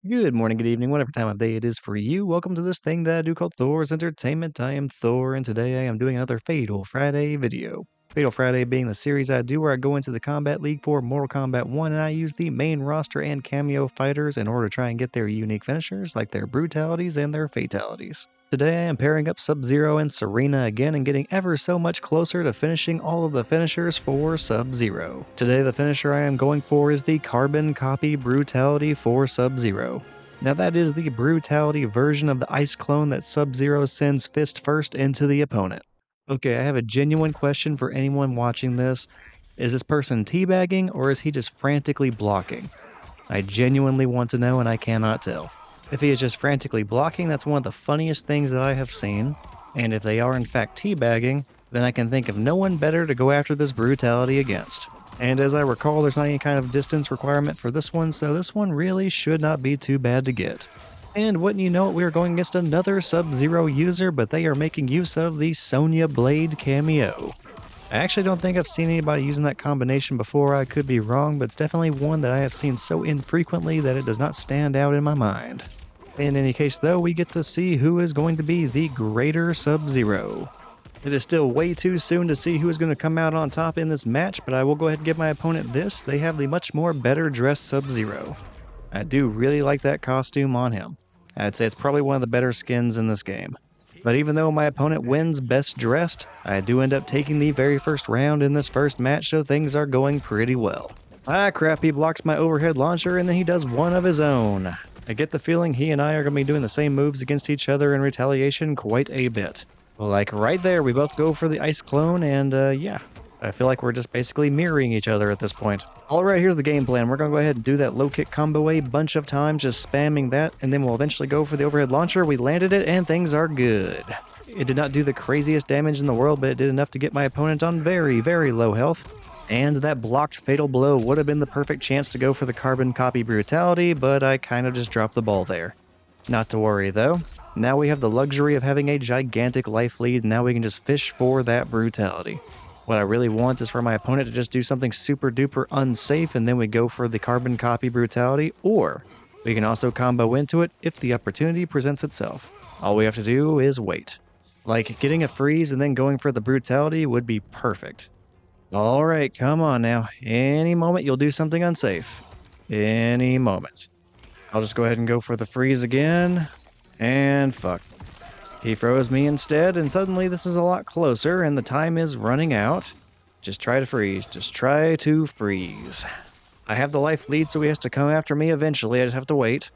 Good morning, good evening, whatever time of day it is for you. Welcome to this thing that I do called Thor's Entertainment. I am Thor, and today I am doing another Fatal Friday video. Fatal Friday being the series I do where I go into the Kombat League for Mortal Kombat 1 and I use the main roster and cameo fighters in order to try and get their unique finishers like their brutalities and their fatalities. Today I am pairing up Sub-Zero and Sareena again and getting ever so much closer to finishing all of the finishers for Sub-Zero. Today the finisher I am going for is the Karbon Kopy Brutality for Sub-Zero. Now that is the Brutality version of the ice clone that Sub-Zero sends fist first into the opponent. Okay, I have a genuine question for anyone watching this. Is this person teabagging or is he just frantically blocking? I genuinely want to know and I cannot tell. If he is just frantically blocking, that's one of the funniest things that I have seen. And if they are in fact teabagging, then I can think of no one better to go after this brutality against. And as I recall, there's not any kind of distance requirement for this one, so this one really should not be too bad to get. And wouldn't you know it, we are going against another Sub-Zero user, but they are making use of the Sonya Blade cameo. I actually don't think I've seen anybody using that combination before. I could be wrong, but it's definitely one that I have seen so infrequently that it does not stand out in my mind. In any case though, we get to see who is going to be the greater Sub-Zero. It is still way too soon to see who is going to come out on top in this match, but I will go ahead and give my opponent this. They have the much more better dressed Sub-Zero. I do really like that costume on him. I'd say it's probably one of the better skins in this game. But even though my opponent wins best dressed, I do end up taking the very first round in this first match, so things are going pretty well. Ah crap, he blocks my overhead launcher and then he does one of his own. I get the feeling he and I are going to be doing the same moves against each other in retaliation quite a bit. Like right there, we both go for the ice clone and yeah. I feel like we're just basically mirroring each other at this point. Alright, here's the game plan. We're going to go ahead and do that low kick combo a bunch of times, just spamming that, and then we'll eventually go for the overhead launcher. We landed it, and things are good. It did not do the craziest damage in the world, but it did enough to get my opponent on very, very low health. And that blocked fatal blow would have been the perfect chance to go for the Karbon Kopy Brutality, but I kind of just dropped the ball there. Not to worry, though. Now we have the luxury of having a gigantic life lead, and now we can just fish for that Brutality. What I really want is for my opponent to just do something super duper unsafe and then we go for the Karbon Kopy Brutality, or we can also combo into it if the opportunity presents itself. All we have to do is wait. Like getting a freeze and then going for the Brutality would be perfect. Alright, come on now. Any moment you'll do something unsafe. Any moment. I'll just go ahead and go for the freeze again. And fuck. He froze me instead, and suddenly this is a lot closer, and the time is running out. Just try to freeze. Just try to freeze. I have the life lead, so he has to come after me eventually. I just have to wait.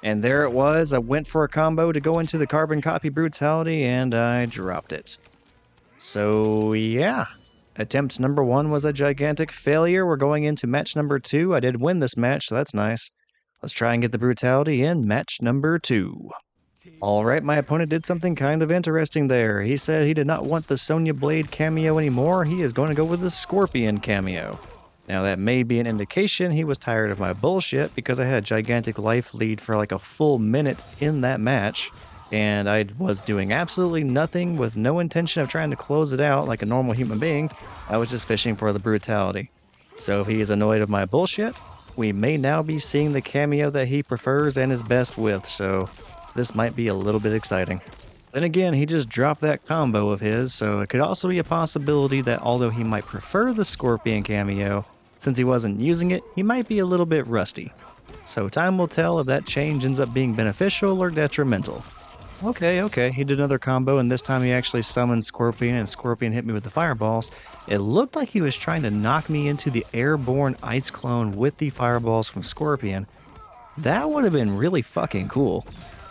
And there it was. I went for a combo to go into the Karbon Kopy Brutality, and I dropped it. So, yeah. Attempt number 1 was a gigantic failure. We're going into match number 2. I did win this match, so that's nice. Let's try and get the Brutality in match number 2. Alright, my opponent did something kind of interesting there. He said he did not want the Sonya Blade cameo anymore. He is going to go with the Scorpion cameo. Now that may be an indication he was tired of my bullshit because I had a gigantic life lead for like a full minute in that match. And I was doing absolutely nothing with no intention of trying to close it out like a normal human being. I was just fishing for the Brutality. So if he is annoyed of my bullshit, we may now be seeing the cameo that he prefers and is best with, so this might be a little bit exciting. Then again, he just dropped that combo of his, so it could also be a possibility that although he might prefer the Scorpion cameo, since he wasn't using it, he might be a little bit rusty. So time will tell if that change ends up being beneficial or detrimental. Okay, he did another combo, and this time he actually summoned Scorpion, and Scorpion hit me with the fireballs. It looked like he was trying to knock me into the airborne ice clone with the fireballs from Scorpion. That would have been really fucking cool.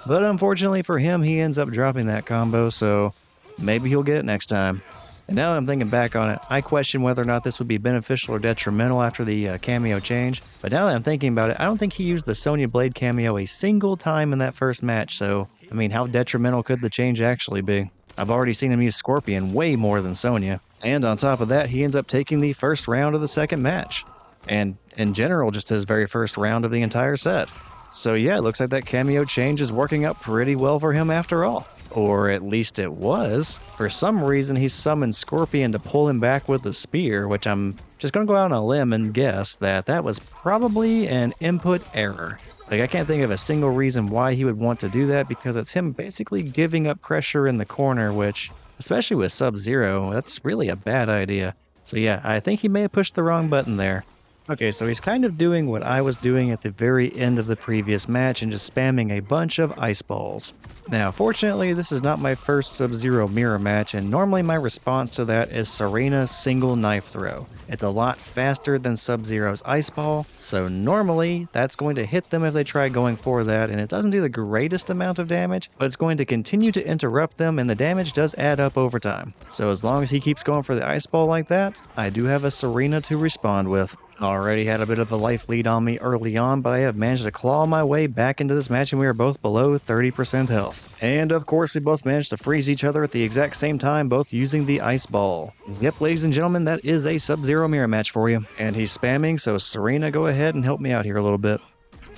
But unfortunately for him, he ends up dropping that combo, so maybe he'll get it next time. And now that I'm thinking back on it, I question whether or not this would be beneficial or detrimental after the cameo change. But now that I'm thinking about it, I don't think he used the Sonya Blade cameo a single time in that first match, so, I mean, how detrimental could the change actually be? I've already seen him use Scorpion way more than Sonya. And on top of that, he ends up taking the first round of the second match. And in general, just his very first round of the entire set. So yeah, it looks like that cameo change is working out pretty well for him after all. Or at least it was. For some reason, he summoned Scorpion to pull him back with the spear, which I'm just going to go out on a limb and guess that that was probably an input error. Like, I can't think of a single reason why he would want to do that, because it's him basically giving up pressure in the corner, which, especially with Sub-Zero, that's really a bad idea. So yeah, I think he may have pushed the wrong button there. Okay, so he's kind of doing what I was doing at the very end of the previous match and just spamming a bunch of ice balls. Now, fortunately, this is not my first Sub-Zero mirror match, and normally my response to that is Sareena's single knife throw. It's a lot faster than Sub-Zero's ice ball, so normally that's going to hit them if they try going for that, and it doesn't do the greatest amount of damage, but it's going to continue to interrupt them, and the damage does add up over time. So as long as he keeps going for the ice ball like that, I do have a Sareena to respond with. Already had a bit of a life lead on me early on, but I have managed to claw my way back into this match, and we are both below 30% health. And of course, we both managed to freeze each other at the exact same time, both using the ice ball. Yep, ladies and gentlemen, that is a Sub-Zero mirror match for you. And he's spamming, so Sareena, go ahead and help me out here a little bit.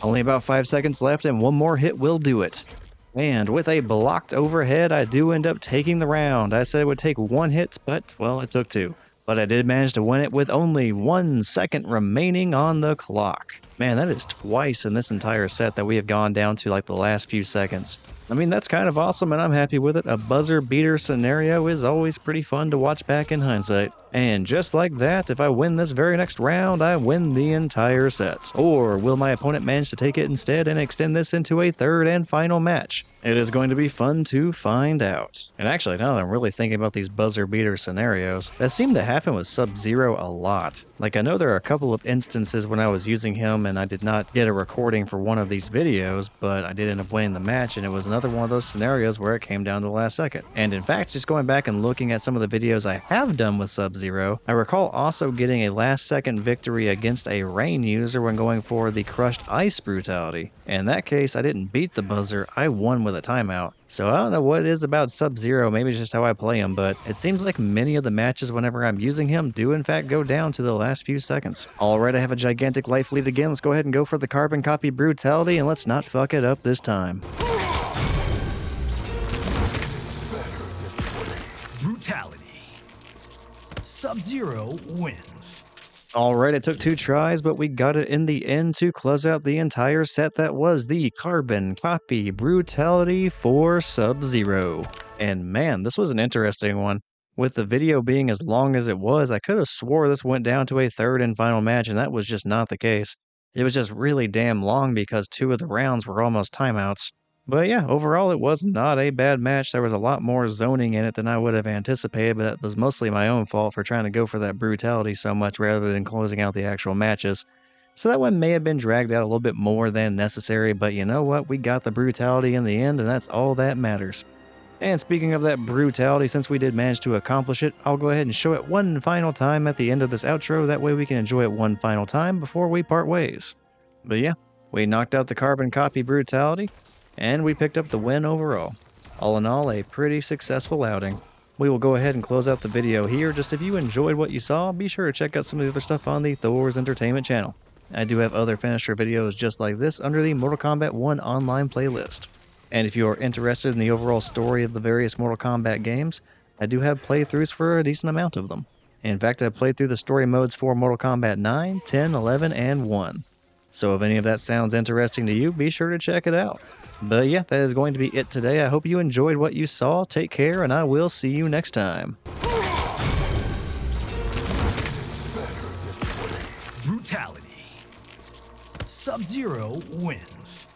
Only about 5 seconds left, and one more hit will do it. And with a blocked overhead, I do end up taking the round. I said it would take 1 hit, but, well, it took 2. But I did manage to win it with only 1 second remaining on the clock. Man, that is twice in this entire set that we have gone down to like the last few seconds. I mean, that's kind of awesome, and I'm happy with it. A buzzer beater scenario is always pretty fun to watch back in hindsight. And just like that, if I win this very next round, I win the entire set. Or will my opponent manage to take it instead and extend this into a third and final match? It is going to be fun to find out. And actually, now that I'm really thinking about these buzzer beater scenarios, that seemed to happen with Sub-Zero a lot. Like, I know there are a couple of instances when I was using him and I did not get a recording for one of these videos, but I did end up winning the match, and it was another one of those scenarios where it came down to the last second. And in fact, just going back and looking at some of the videos I have done with Sub-Zero, I recall also getting a last second victory against a Rain user when going for the crushed ice brutality. In that case, I didn't beat the buzzer, I won with a timeout. So I don't know what it is about Sub-Zero, maybe it's just how I play him, but it seems like many of the matches whenever I'm using him do in fact go down to the last few seconds. Alright, I have a gigantic life lead again. Let's go ahead and go for the Karbon Kopy Brutality, and let's not fuck it up this time. Brutality. Sub-Zero wins. Alright, it took 2 tries, but we got it in the end to close out the entire set that was the Karbon Kopy Brutality for Sub-Zero. And man, this was an interesting one. With the video being as long as it was, I could have swore this went down to a third and final match, and that was just not the case. It was just really damn long because 2 of the rounds were almost timeouts. But yeah, overall it was not a bad match. There was a lot more zoning in it than I would have anticipated, but that was mostly my own fault for trying to go for that brutality so much rather than closing out the actual matches. So that one may have been dragged out a little bit more than necessary, but you know what? We got the brutality in the end, and that's all that matters. And speaking of that brutality, since we did manage to accomplish it, I'll go ahead and show it one final time at the end of this outro. That way we can enjoy it one final time before we part ways. But yeah, we knocked out the Karbon Kopy Brutality, and we picked up the win overall. All in all, a pretty successful outing. We will go ahead and close out the video here. Just if you enjoyed what you saw, be sure to check out some of the other stuff on the Thor's Entertainment channel. I do have other finisher videos just like this under the Mortal Kombat 1 online playlist. And if you are interested in the overall story of the various Mortal Kombat games, I do have playthroughs for a decent amount of them. In fact, I've played through the story modes for Mortal Kombat 9, 10, 11, and 1. So if any of that sounds interesting to you, be sure to check it out. But yeah, that is going to be it today. I hope you enjoyed what you saw. Take care, and I will see you next time. Brutality. Sub-Zero wins.